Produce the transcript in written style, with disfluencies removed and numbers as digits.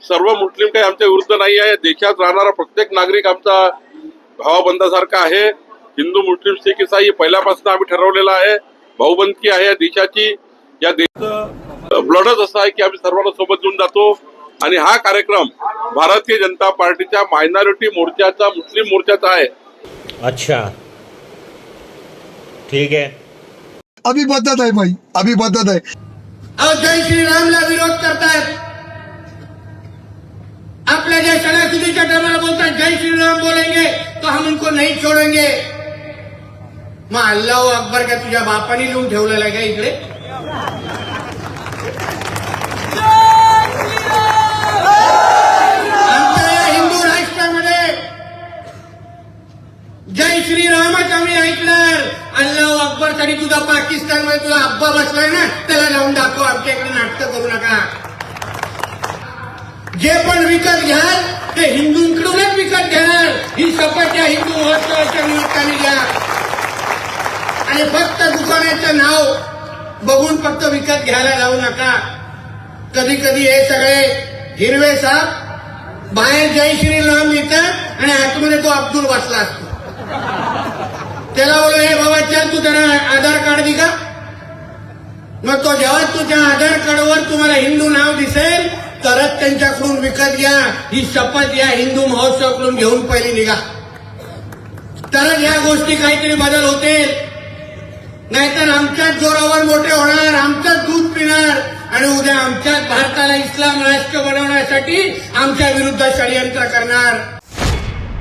सर्व मुस्लिम काही आमच्या विरुद्ध नाही आहे. देशात राहणारा प्रत्येक नागरिक आमचा भावाबंधासारखा आहे. हिंदू मुस्लिम सिख इसाई पहिल्यापासून आम्ही ठरवलेलं आहे. भाऊबंदकी आहे या देशाची. या देशाचं ब्लडच असं आहे की आम्ही सर्वांना सोबत घेऊन जातो. आणि हा कार्यक्रम भारतीय जनता पार्टीच्या मायनॉरिटी मोर्चाचा, मुस्लिम मोर्चाचा आहे. अच्छा, ठीक है. अभी बदत आहे भाई, अभी बदत आहे. जय श्रीरामला विरोध करतायत. आपल्या ज्या सणासुदीच्या टायमाला बोलतात जय श्रीराम बोलेंगे तो हम उनको नहीं छोड़ेंगे. मग अल्लाह अकबर का तुझ्या बापाने लिहून ठेवलेला आहे का इकडे? आमच्या या हिंदू राष्ट्रामध्ये जय श्रीरामच आम्ही ऐकणार. अल्लाह अकबर साठी तुझा पाकिस्तानमध्ये तुझा अब्बा बसलाय ना, त्याला जाऊन दाखव. आमच्याकडे नाटकं करू नका. जे पण विकत घ्याल ते हिंदूंकडूनच विकत घेणार. ही शपथ या हिंदू महोत्सवाच्या निमित्ताने घ्या. आणि फक्त दुकानाचं नाव बघून फक्त विकत घ्यायला जाऊ नका. कधी कधी हे सगळे हिरवे साप बाहेर जय श्रीराम लिहितात आणि आतमध्ये तो अब्दुल बसला असतो. त्याला बोलो हे बाबा चल तू त्यांना आधार कार्ड दे का. मग तो जेव्हा तुझ्या आधार कार्डवर तुम्हाला हिंदू नाव दिसेल तरच त्यांच्याकडून विकत घ्या. ही शपथ या हिंदू महोत्सवाकडून घेऊन पहिली निघा. तरच या गोष्टी काहीतरी बदल होतील. नाहीतर आमच्याच जोरावर मोठे होणार, आमचंच दूध पिणार आणि उद्या आमच्याच भारताला इस्लाम राष्ट्र बनवण्यासाठी आमच्या विरुद्ध षडयंत्र करणार.